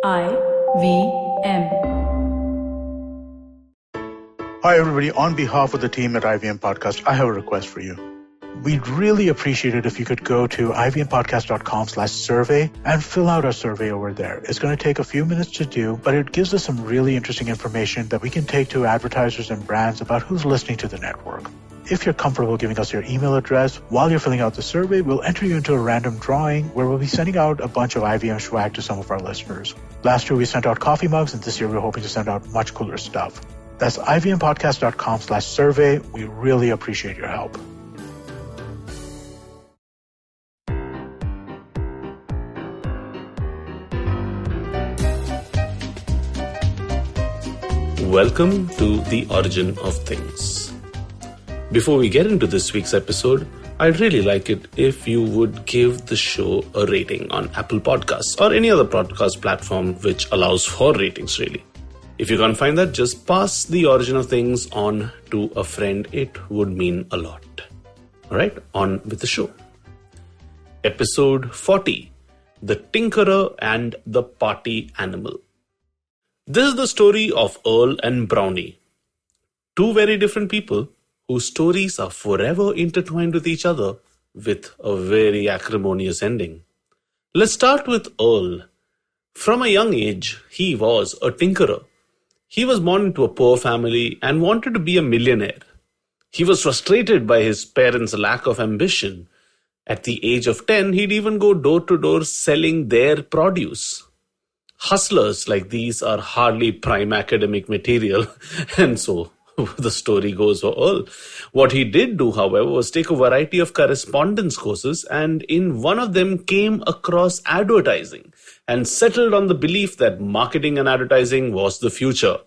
IVM. Hi, everybody. On behalf of the team at IVM Podcast, I have a request for you. We'd really appreciate it if you could go to ivmpodcast.com/survey and fill out our survey over there. It's going to take a few minutes to do, but it gives us some really interesting information that we can take to advertisers and brands about who's listening to the network. If you're comfortable giving us your email address, while you're filling out the survey, we'll enter you into a random drawing where we'll be sending out a bunch of IVM swag to some of our listeners. Last year, we sent out coffee mugs, and this year, we're hoping to send out much cooler stuff. That's ivmpodcast.com/survey. We really appreciate your help. Welcome to The Origin of Things. Before we get into this week's episode, I'd really like it if you would give the show a rating on Apple Podcasts or any other podcast platform which allows for ratings, really. If you can't find that, just pass The Origin of Things on to a friend. It would mean a lot. All right, on with the show. Episode 40, The Tinkerer and the Party Animal. This is the story of Earl and Brownie, two very different people whose stories are forever intertwined with each other with a very acrimonious ending. Let's start with Earl. From a young age, he was a tinkerer. He was born into a poor family and wanted to be a millionaire. He was frustrated by his parents' lack of ambition. At the age of 10, he'd even go door to door selling their produce. Hustlers like these are hardly prime academic material, and so the story goes for Earl. What he did do, however, was take a variety of correspondence courses, and in one of them came across advertising and settled on the belief that marketing and advertising was the future.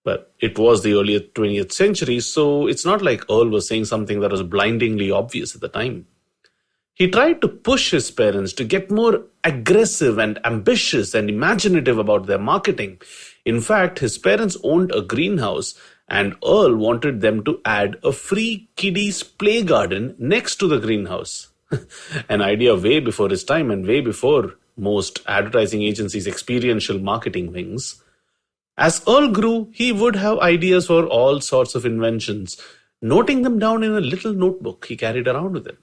But it was the early 20th century, so it's not like Earl was saying something that was blindingly obvious at the time. He tried to push his parents to get more aggressive and ambitious and imaginative about their marketing. In fact, his parents owned a greenhouse, and Earl wanted them to add a free kiddies play garden next to the greenhouse. An idea way before his time and way before most advertising agencies' experiential marketing wings. As Earl grew, he would have ideas for all sorts of inventions, noting them down in a little notebook he carried around with him.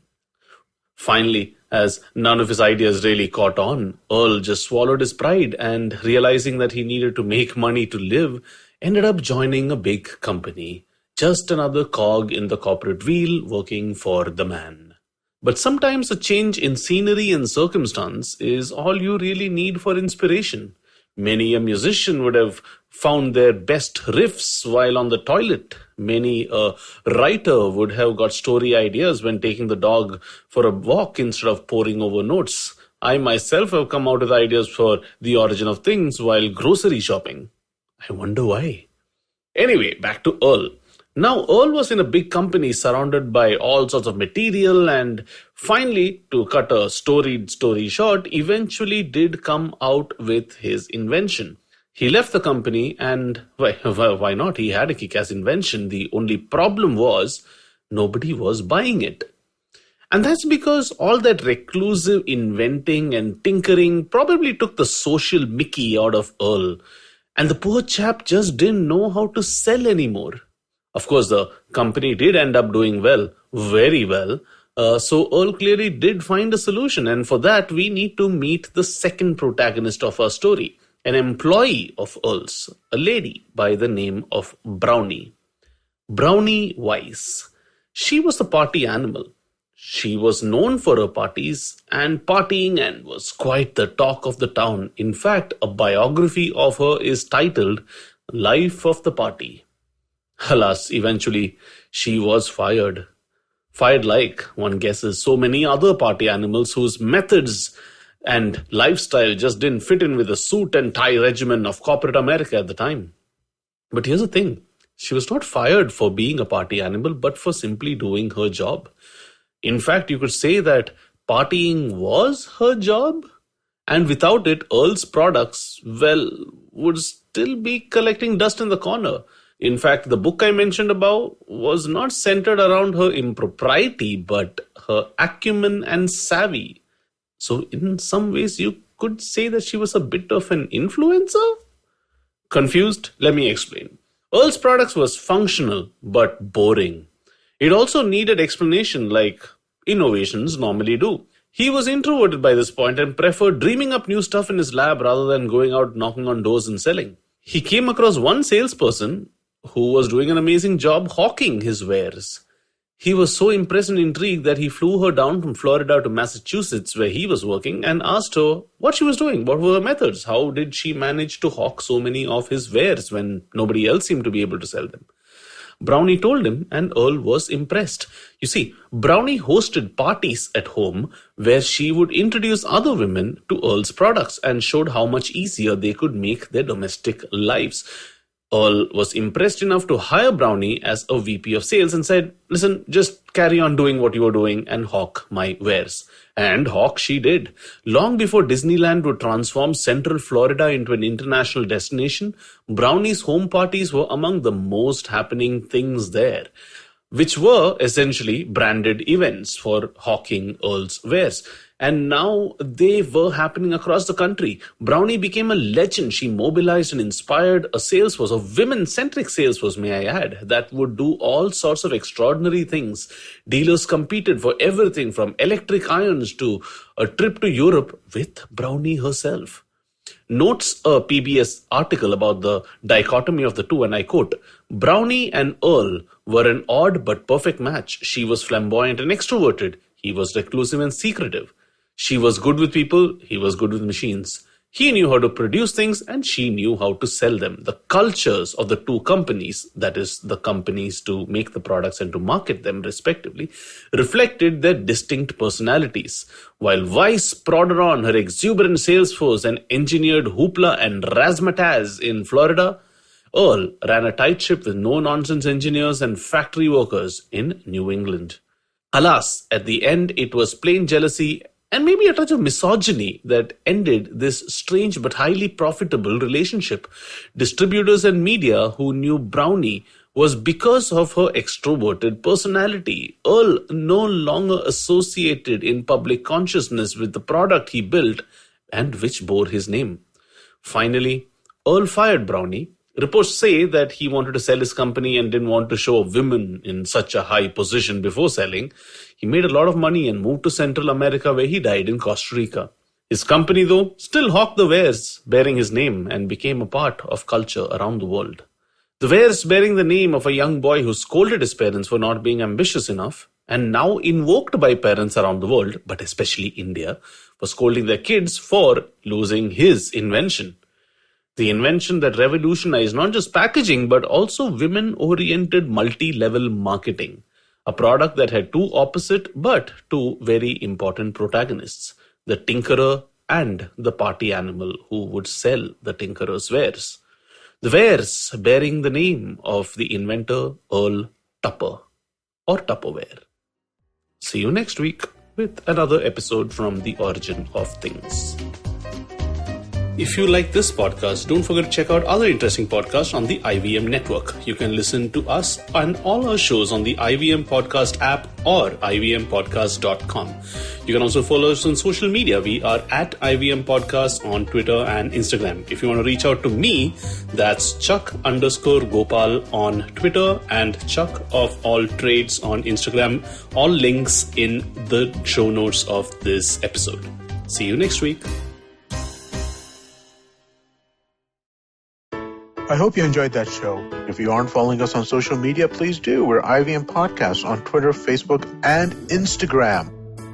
Finally, as none of his ideas really caught on, Earl just swallowed his pride and, realizing that he needed to make money to live, ended up joining a big company. Just another cog in the corporate wheel working for the man. But sometimes a change in scenery and circumstance is all you really need for inspiration. Many a musician would have found their best riffs while on the toilet. Many a writer would have got story ideas when taking the dog for a walk instead of poring over notes. I myself have come out with ideas for The Origin of Things while grocery shopping. I wonder why. Anyway, back to Earl. Now, Earl was in a big company surrounded by all sorts of material, and finally, to cut a storied story short, eventually did come out with his invention. He left the company and, why not? He had a kick-ass invention. The only problem was nobody was buying it. And that's because all that reclusive inventing and tinkering probably took the social mickey out of Earl. And the poor chap just didn't know how to sell anymore. Of course, the company did end up doing well, very well. So Earl clearly did find a solution. And for that, we need to meet the second protagonist of our story, an employee of Earl's, a lady by the name of Brownie. Brownie Weiss. She was the party animal. She was known for her parties and partying and was quite the talk of the town. In fact, a biography of her is titled Life of the Party. Alas, eventually she was fired. Fired like, one guesses, so many other party animals whose methods and lifestyle just didn't fit in with the suit and tie regimen of corporate America at the time. But here's the thing. She was not fired for being a party animal, but for simply doing her job. In fact, you could say that partying was her job, and without it, Earl's products, would still be collecting dust in the corner. In fact, the book I mentioned above was not centered around her impropriety, but her acumen and savvy. So in some ways, you could say that she was a bit of an influencer? Confused? Let me explain. Earl's products was functional but boring. It also needed explanation like innovations normally do. He was introverted by this point and preferred dreaming up new stuff in his lab rather than going out knocking on doors and selling. He came across one salesperson who was doing an amazing job hawking his wares. He was so impressed and intrigued that he flew her down from Florida to Massachusetts, where he was working, and asked her what she was doing, what were her methods, how did she manage to hawk so many of his wares when nobody else seemed to be able to sell them. Brownie told him, and Earl was impressed. You see, Brownie hosted parties at home where she would introduce other women to Earl's products and showed how much easier they could make their domestic lives. Earl was impressed enough to hire Brownie as a VP of sales and said, listen, just carry on doing what you are doing and hawk my wares. And hawk she did. Long before Disneyland would transform Central Florida into an international destination, Brownie's home parties were among the most happening things there, which were essentially branded events for hawking Earl's wares. And now they were happening across the country. Brownie became a legend. She mobilized and inspired a sales force, a women-centric sales force, may I add, that would do all sorts of extraordinary things. Dealers competed for everything from electric irons to a trip to Europe with Brownie herself. Notes a PBS article about the dichotomy of the two, and I quote, Brownie and Earl were an odd but perfect match. She was flamboyant and extroverted. He was reclusive and secretive. She was good with people, he was good with machines. He knew how to produce things and she knew how to sell them. The cultures of the two companies, that is, the companies to make the products and to market them respectively, reflected their distinct personalities. While Weiss prodded on her exuberant sales force and engineered hoopla and razzmatazz in Florida, Earl ran a tight ship with no-nonsense engineers and factory workers in New England. Alas, at the end it was plain jealousy and maybe a touch of misogyny that ended this strange but highly profitable relationship. Distributors and media who knew Brownie was because of her extroverted personality. Earl no longer associated in public consciousness with the product he built and which bore his name. Finally, Earl fired Brownie. Reports say that he wanted to sell his company and didn't want to show women in such a high position before selling. He made a lot of money and moved to Central America, where he died in Costa Rica. His company, though, still hawked the wares bearing his name and became a part of culture around the world. The wares bearing the name of a young boy who scolded his parents for not being ambitious enough and now invoked by parents around the world, but especially India, for scolding their kids for losing his invention. The invention that revolutionized not just packaging but also women-oriented multi-level marketing. A product that had two opposite but two very important protagonists, the tinkerer and the party animal who would sell the tinkerer's wares. The wares bearing the name of the inventor Earl Tupper or Tupperware. See you next week with another episode from The Origin of Things. If you like this podcast, don't forget to check out other interesting podcasts on the IVM network. You can listen to us and all our shows on the IVM Podcast app or ivmpodcast.com. You can also follow us on social media. We are at IVM Podcast on Twitter and Instagram. If you want to reach out to me, that's Chuck_Gopal on Twitter and Chuck of All Trades on Instagram. All links in the show notes of this episode. See you next week. I hope you enjoyed that show. If you aren't following us on social media, please do. We're IVM Podcasts on Twitter, Facebook, and Instagram.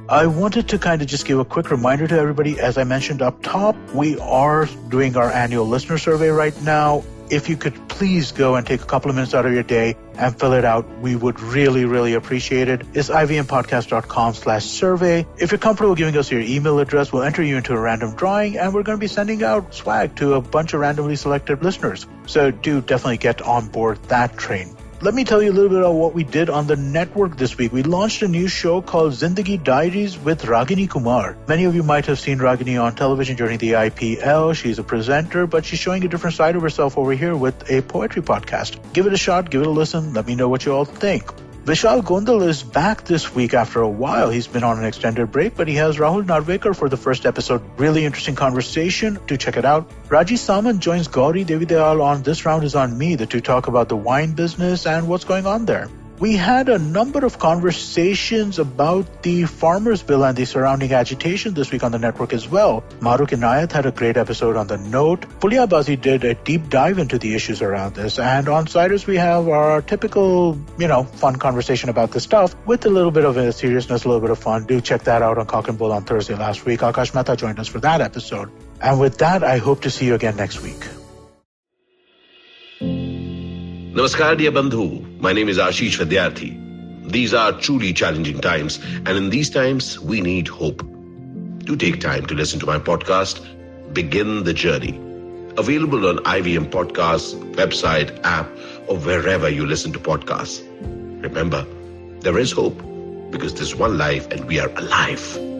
I wanted to kind of just give a quick reminder to everybody. As I mentioned up top, we are doing our annual listener survey right now. If you could please go and take a couple of minutes out of your day and fill it out, we would really, really appreciate it. It's ivmpodcast.com/survey. If you're comfortable giving us your email address, we'll enter you into a random drawing, and we're going to be sending out swag to a bunch of randomly selected listeners. So do definitely get on board that train. Let me tell you a little bit about what we did on the network this week. We launched a new show called Zindagi Diaries with Ragini Kumar. Many of you might have seen Ragini on television during the IPL. She's a presenter, but she's showing a different side of herself over here with a poetry podcast. Give it a shot, give it a listen. Let me know what you all think. Vishal Gondal is back this week after a while. He's been on an extended break, but he has Rahul Narvekar for the first episode. Really interesting conversation. Do check it out. Raji Samant joins Gauri Devidayal on This Round Is On Me to talk about the wine business and what's going on there. We had a number of conversations about the Farmers' Bill and the surrounding agitation this week on the network as well. Maruk Inayat had a great episode on the note. Puliabazi did a deep dive into the issues around this. And on Siders, we have our typical, fun conversation about this stuff with a little bit of a seriousness, a little bit of fun. Do check that out on Cock and Bull on Thursday last week. Akash Mehta joined us for that episode. And with that, I hope to see you again next week. Namaskar, dear Bandhu. My name is Ashish Vidyarthi. These are truly challenging times, and in these times, we need hope. Do take time to listen to my podcast, Begin the Journey. Available on IVM Podcasts, website, app, or wherever you listen to podcasts. Remember, there is hope because there's one life and we are alive.